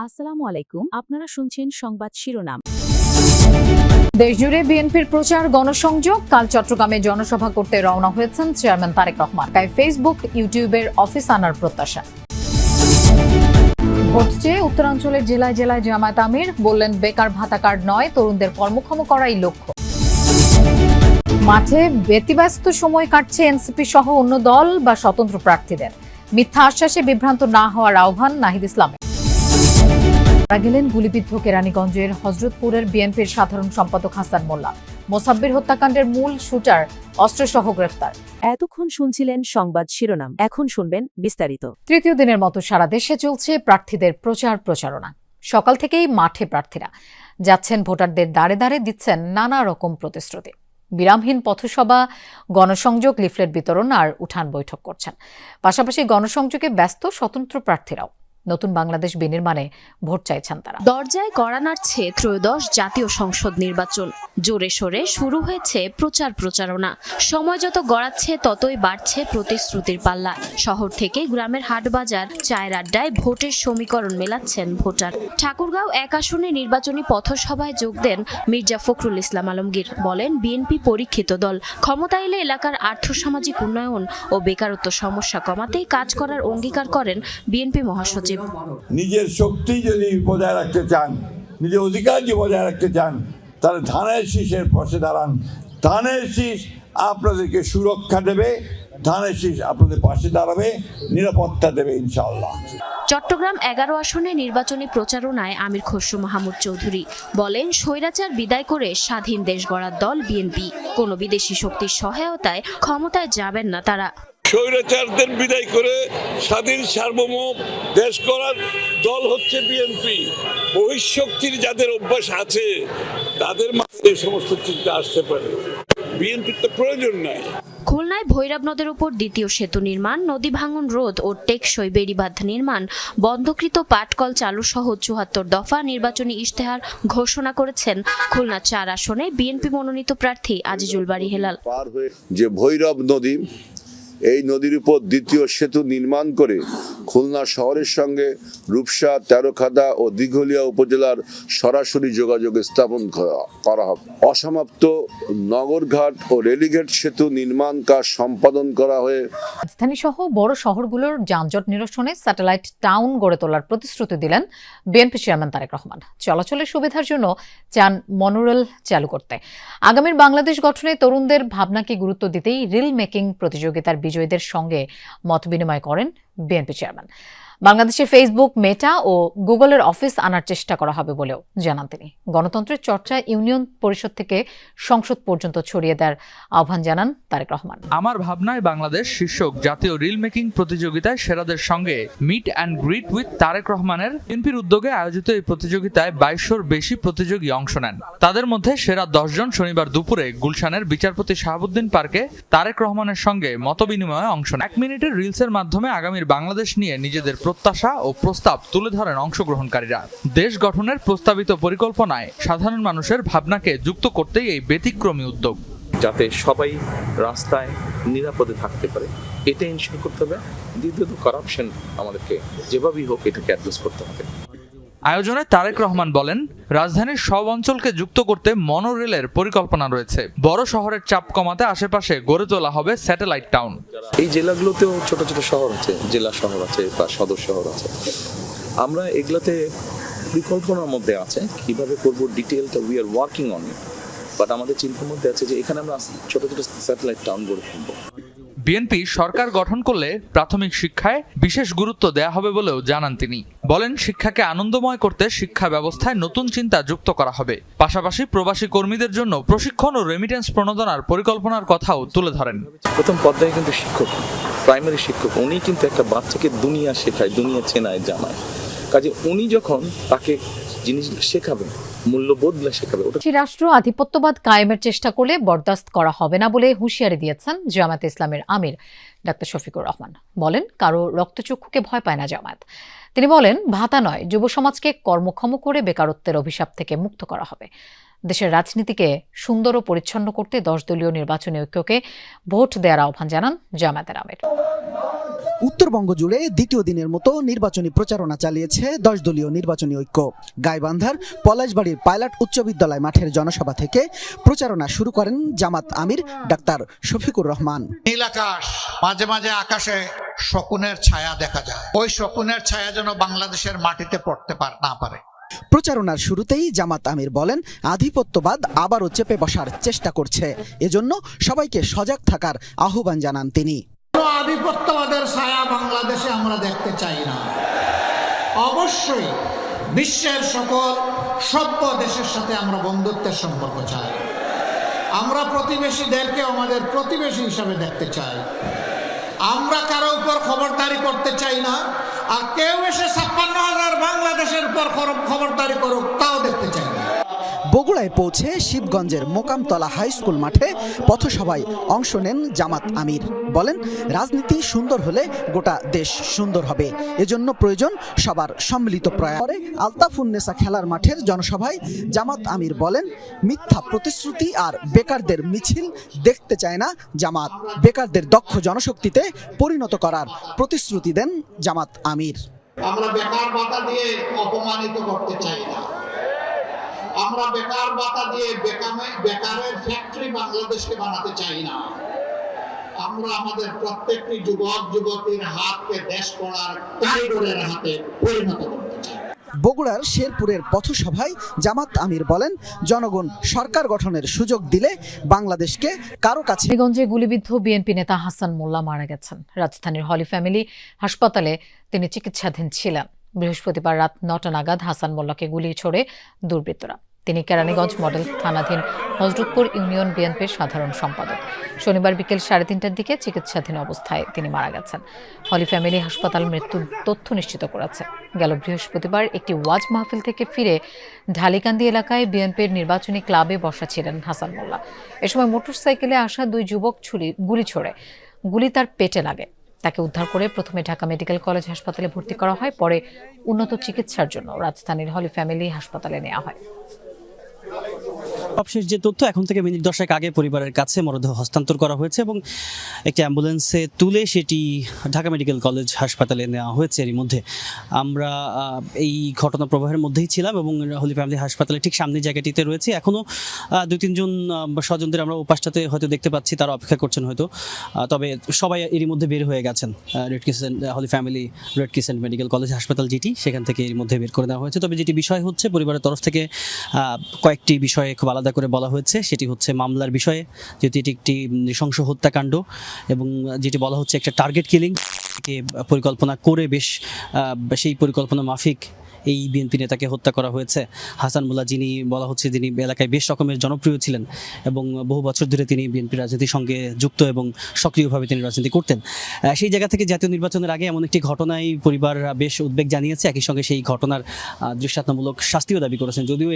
আসসালামু আলাইকুম, আপনারা শুনছেন সংবাদ শিরোনাম। দেশজুড়ে বিএনপির প্রচার গণসংযোগ। কাল চট্টগ্রামে জনসভা করতে রওনা হয়েছেন চেয়ারম্যান তারেক রহমান। তাই ফেসবুক, ইউটিউবের অফিস আনার প্রত্যাশা। ভোট চেয়ে উত্তরাঞ্চলের জেলায় জেলায় জামায়াত আমির বললেন, বেকার ভাতা কার্ড নয়, তরুণদের কর্মক্ষম করাই লক্ষ্য। মাঠে ব্যতিব্যস্ত সময় কাটছে এনসিপি সহ অন্য দল বা স্বতন্ত্র প্রার্থীদের। মিথ্যা আশ্বাসে বিভ্রান্ত না হওয়ার আহ্বান নাহিদ ইসলামের। মারা গেলেন গুলিবিদ্ধ কেরানীগঞ্জের হযরতপুরের বিএনপির সাধারণ সম্পাদক হাসান মোল্লা। মোসাব্বির হত্যাকাণ্ডের মূল শুটার অস্ত্রসহ গ্রেফতার। এতক্ষণ শুনছিলেন সংবাদ শিরোনাম, এখন শুনবেন বিস্তারিত। তৃতীয় দিনের মতো সারা দেশে চলছে প্রার্থীদের প্রচারণা। সকাল থেকেই মাঠে প্রার্থীরা যাচ্ছেন, ভোটারদের দাঁড়ে দাঁড়ে দিচ্ছেন নানা রকম প্রতিশ্রুতি। বিরামহীন পথসভা, গণসংযোগ, লিফলেট বিতরণ আর উঠান বৈঠক করছেন। পাশাপাশি গণসংযোগে ব্যস্ত স্বতন্ত্র প্রার্থীরাও। নতুন বাংলাদেশ বিনির্মাণে ভোট চাইছেন তারা। দরজায় কড়া নাড়ছে ত্রয়োদশ জাতীয় সংসদ নির্বাচন। জোরে সোরে শুরু হয়েছে প্রচারণা। সময় যত গড়াচ্ছে ততই বাড়ছে প্রতিশ্রুতির পাল্লা। শহর থেকে গ্রামের হাটবাজার, চায়ের আড্ডায় ভোটের সমীকরণ মেলাচ্ছেন ভোটার। ঠাকুরগাঁও 1 আসনে নির্বাচনী পথসভায় যোগ দেন মির্জা ফখরুল ইসলাম আলমগীর। বলেন, বিএনপি পরীক্ষিত দল, ক্ষমতা এলে এলাকার আর্থসামাজিক উন্নয়ন ও বেকারত্ব সমস্যা কমাতেই কাজ করার অঙ্গীকার করেন বিএনপি মহাসচিব। নিজের শক্তি যদি বজায় রাখতে চান, নিজের অধিকার যদি বজায় রাখতে চান, তাহলে ধানের শীষের পাশে দাঁড়ান। ধানের শীষ আপনাদেরকে সুরক্ষা দেবে, ধানের শীষ আপনাদের পাশে দাঁড়াবে, নিরাপত্তা দেবে ইনশাআল্লাহ। চট্টগ্রাম 11 আসনে নির্বাচনী প্রচারণায় আমির খসরু মাহমুদ চৌধুরী বলেন, স্বৈরাচার বিদায় করে স্বাধীন দেশ গড়ার দল বিএনপি। কোনো বিদেশি শক্তির সহায়তায় ক্ষমতায় যাবেন না তারা। স্বৈরাচারদের বিদায় করে স্বাধীন সার্বভৌম দেশ করার দল হচ্ছে বিএনপি। বহিঃশক্তির যাদের অভ্যাস আছে তাদের মাঝে এই সমস্ত চিন্তা আসতে পারে, বিএনপির তো প্রয়োজন নাই। খুলনায় ভৈরব নদের উপর দ্বিতীয় সেতু নির্মাণ, নদী ভাঙন রোধ ও টেকসই বেড়িবাঁধ নির্মাণ, বন্ধকৃত পাটকল চালু সহ 74 দফা নির্বাচনী ইশতেহার ঘোষণা করেছেন খুলনা 4 আসনে বিএনপি মনোনীত প্রার্থী আজিজুল বারী হেলাল। পার হয়ে যে ভৈরব নদী, এই নদীর উপর দ্বিতীয় সেতু নির্মাণ করে খুলনা শহরের সঙ্গে রূপসা, তেরোখাদা ও দিঘলিয়া উপজেলার সরাসরি যোগাযোগ স্থাপন করা হবে। অসমাপ্ত নগরঘাট ও রেলিগেট সেতু নির্মাণ কাজ সম্পাদন করা হয়ে রাজধানী সহ বড় শহরগুলোর যানজট নিরসনে স্যাটেলাইট টাউন গড়ে তোলার প্রতিশ্রুতি দিলেন বিএনপি চেয়ারম্যান তারেক রহমান। চলাচলের সুবিধার জন্য চান মনোরেল চালু করতে। আগামীর বাংলাদেশ গঠনে তরুণদের ভাবনাকে গুরুত্ব দিতেই রিল মেকিং প্রতিযোগিতার বিজয়ীদের সঙ্গে মত বিনিময় করেন বিএনপি চেয়ারম্যান। বাংলাদেশে ফেসবুক, মেটা ও গুগলের অফিস আনার চেষ্টা করা হবে বলেও জানান তিনি। গণতন্ত্রের চর্চায় ইউনিয়ন পরিষদ থেকে সংসদ পর্যন্ত ছড়িয়ে দেওয়ার আহ্বান জানান তারেক রহমান। আমার ভাবনায় বাংলাদেশ শীর্ষক জাতীয় রিল মেকিং প্রতিযোগিতায় সেরাদের সঙ্গে meet and greet with Tarique রহমানের বিএনপির উদ্যোগে আয়োজিত এই প্রতিযোগিতায় 2200-র বেশি প্রতিযোগী অংশ নেন। তাদের মধ্যে সেরা 10 জন শনিবার দুপুরে গুলশানের বিচারপতি শাহাবুদ্দিন পার্কে তারেক রহমানের সঙ্গে মতবিনিময়ে অংশ নেন। 1 মিনিটের রিলসের মাধ্যমে আগামীর বাংলাদেশ নিয়ে নিজেদের প্রত্যাশা ও প্রস্তাব তুলে ধরেন অংশগ্রহণকারীরা। দেশ গঠনের প্রস্তাবিত পরিকল্পনায় সাধারণ মানুষের ভাবনাকে যুক্ত করতেই এই ব্যতিক্রমী উদ্যোগ। যাতে সবাই রাস্তায় নিরাপদে থাকতে পারে, এটা ইনশিওর করতে হবে। দ্বিতীয়ত, কারাপশন আমাদেরকে যেভাবেই হোক এটাকে অ্যাড্রেস করতে হবে। আয়োজনে তারেক রহমান বলেন, রাজধানীর সব অঞ্চলকে যুক্ত করতে মনোরেলের পরিকল্পনা রয়েছে। বড় শহরের চাপ কমাতে আশেপাশে গড়ে তোলা হবে স্যাটেলাইট টাউন। এই জেলাগুলোতেও ছোট ছোট শহর আছে, জেলা শহর আছে বা সদর শহর আছে। আমরা এগুলোতে পরিকল্পনার মধ্যে আছে কিভাবে করব, ডিটেলটা we are working on it. But আমাদের চিন্তার মধ্যে আছে যে এখানে আমরা ছোট ছোট স্যাটেলাইট টাউন গড়ে তুলব। বিএনপি সরকার গঠন করলে প্রাথমিক শিক্ষায় বিশেষ গুরুত্ব দেয়া হবে বলেও জানান তিনি। বলেন, শিক্ষাকে আনন্দময় করতে শিক্ষা ব্যবস্থায় নতুন চিন্তা যুক্ত করা হবে। পাশাপাশি প্রবাসী কর্মীদের জন্য প্রশিক্ষণ ও রেমিটেন্স প্রণোদনার পরিকল্পনার কথাও তুলে ধরেন। প্রথম পর্যায়ে কিন্তু শিক্ষক, প্রাইমারি শিক্ষক, উনি কিন্তু একটা বাচ্চাকে দুনিয়া শেখায়, দুনিয়া চেনায়, জানায়। কাজে উনি যখন তাকে জিনিসগুলো শেখাবেন, মূল্যবোধগুলো শেখাবে। রাষ্ট্র আধিপত্যবাদ কায়েমের চেষ্টা করলে বরদাস্ত করা হবে না বলে হুঁশিয়ারি দিয়েছেন জামায়াতে ইসলামের আমির ডাক্তার শফিকুর রহমান। বলেন, কারো রক্তচক্ষুকে ভয় পায় না জামায়াত। তিনি বলেন, ভাতা নয়, যুব সমাজকে কর্মক্ষম করে বেকারত্বের অভিশাপ থেকে মুক্ত করা হবে। দেশের রাজনীতিকে সুন্দর ও পরিচ্ছন্ন করতে 10 দলীয় নির্বাচনী ঐক্যকে ভোট দেওয়ার আহ্বান জানান জামায়াতের আমির। উত্তরবঙ্গ জুড়ে দ্বিতীয় দিনের মতো নির্বাচনী প্রচারণা চালিয়েছে 10 দলীয় নির্বাচনী ঐক্য। গাইবান্ধার পলাশবাড়ির পাইলট উচ্চ বিদ্যালয় মাঠের জনসভা থেকে প্রচারণা শুরু করেন জামাত আমির ডাক্তার শফিকুর রহমান। নীল আকাশ, মাঝে মাঝে আকাশে শকুনের ছায়া দেখা যায়, ওই শকুনের ছায়া যেন বাংলাদেশের মাটিতে পড়তে না পারে। প্রচারণার শুরুতেই জামাত আমির বলেন, আধিপত্যবাদ আবারও চেপে বসার চেষ্টা করছে, এজন্য সবাইকে সজাগ থাকার আহ্বান জানান তিনি। আধিপত্যবাদের ছায়া বাংলাদেশে আমরা দেখতে চাই না। অবশ্যই বিশ্বের সকল সভ্য দেশের সাথে আমরা বন্ধুত্বের সম্পর্ক চাই। আমরা প্রতিবেশীদেরকে আমাদের প্রতিবেশী হিসাবে দেখতে চাই। আমরা কারো উপর খবরদারি করতে চাই না, আর কেউ এসে 56,000 বাংলাদেশের উপর খবরদারি করুক তাও দেখতে চাই না। বগুড়ায় পৌঁছে শিবগঞ্জের মোকামতলা হাই স্কুল মাঠে পথসভায় অংশ নেন জামাত আমির। বলেন, রাজনীতি সুন্দর হলে গোটা দেশ সুন্দর হবে, এজন্য প্রয়োজন সবার সম্মিলিত প্রয়াস। পরে আলতাফুন্নেসা খেলার মাঠের জনসভায় জামাত আমির বলেন, মিথ্যা প্রতিশ্রুতি আর বেকারদের মিছিল দেখতে চায় না জামাত। বেকারদের দক্ষ জনশক্তিতে পরিণত করার প্রতিশ্রুতি দেন জামাত আমির। আমরা বেকার ভাতা দিয়ে অপমানিত করতে চাই না। আমরা বেকার ভাতা দিয়ে বেকারের ফ্যাক্টরি বাংলাদেশকে বানাতে চাই না। আমরা আমাদের প্রত্যেকটি যুবক যুবতীর হাতকে দেশ গড়ার কারিগরের হাতে পরিণত করতে চাই। বগুড়ার শেরপুরের পথসভায় জামাত আমির বলেন, জনগণ সরকার গঠনের সুযোগ দিলে বাংলাদেশকে কারো কাছে। হবিগঞ্জে গুলিবিদ্ধ বিএনপি নেতা হাসান মোল্লা মারা গেছেন। রাজধানীর হলি ফ্যামিলি হাসপাতালে তিনি চিকিৎসাধীন ছিলেন। বৃহস্পতিবার রাত 9টা নাগাদ হাসান মোল্লাকে গুলি ছোড়ে দুর্বৃত্তরা। তিনি কেরানীগঞ্জ মডেল থানাধীন হযরতপুর ইউনিয়ন বিএনপির সাধারণ সম্পাদক। শনিবার বিকেল 3:30টার দিকে চিকিৎসাধীন অবস্থায় তিনি মারা গেছেন। হলি ফ্যামিলি হাসপাতাল মৃত্যুর তথ্য নিশ্চিত করেছে। গেল বৃহস্পতিবার একটি ওয়াজ মাহফিল থেকে ফিরে ঢালিকান্দি এলাকায় বিএনপির নির্বাচনী ক্লাবে বসা ছিলেন হাসান মোল্লা। এ সময় মোটরসাইকেলে আসা 2 যুবক গুলি ছোড়ে। গুলি তার পেটে লাগে। তাকে উদ্ধার করে প্রথমে ঢাকা মেডিকেল কলেজ হাসপাতালে ভর্তি করা হয়, পরে উন্নত চিকিৎসার জন্য রাজধানীর হলি ফ্যামিলি হাসপাতালে নেওয়া হয়। সবশেষ যে তথ্য, এখন থেকে মিনিট 10 আগে পরিবারের কাছে মরদেহ হস্তান্তর করা হয়েছে এবং একটি অ্যাম্বুলেন্সে তুলে সেটি ঢাকা মেডিকেল কলেজ হাসপাতালে নেওয়া হয়েছে। এরই মধ্যে আমরা এই ঘটনা প্রবাহের মধ্যেই ছিলাম এবং হলি ফ্যামিলি হাসপাতালে ঠিক সামনের জায়গাটিতে রয়েছে। এখনও 2-3 জন স্বজনদের আমরা উপাসটাতে হয়তো দেখতে পাচ্ছি, তারা অপেক্ষা করছেন হয়তো। তবে সবাই এরই মধ্যে বের হয়ে গেছেন। Red crescent holy family red crescent medical college হাসপাতাল যেটি, সেখান থেকে এর মধ্যে বের করে দেওয়া হয়েছে। তবে যেটি বিষয় হচ্ছে, পরিবারের তরফ থেকে কয়েকটি বিষয়ে খুব আলাদা করে বলা হয়েছে। সেটি হচ্ছে মামলার বিষয়ে, যেহেতু এটি একটি নৃশংস হত্যাকাণ্ড এবং যেটি বলা হচ্ছে একটা টার্গেট কিলিং পরিকল্পনা করে বেশ সেই পরিকল্পনা মাফিক এই বিএনপি নেতাকে হত্যা করা হয়েছে। হাসান মোল্লা, যিনি বলা হচ্ছে যিনি এলাকায় বেশ রকমের জনপ্রিয় ছিলেন এবং বহু বছর ধরে তিনি বিএনপি রাজনীতির সঙ্গে যুক্ত এবং সক্রিয়ভাবে তিনি রাজনীতি করতেন। সেই জায়গা থেকে জাতীয় নির্বাচনের আগে এমন একটি ঘটনায় পরিবার বেশ উদ্বেগ জানিয়েছে। একই সঙ্গে সেই ঘটনার দৃষ্টান্তমূলক শাস্তিও দাবি করেছেন। যদিও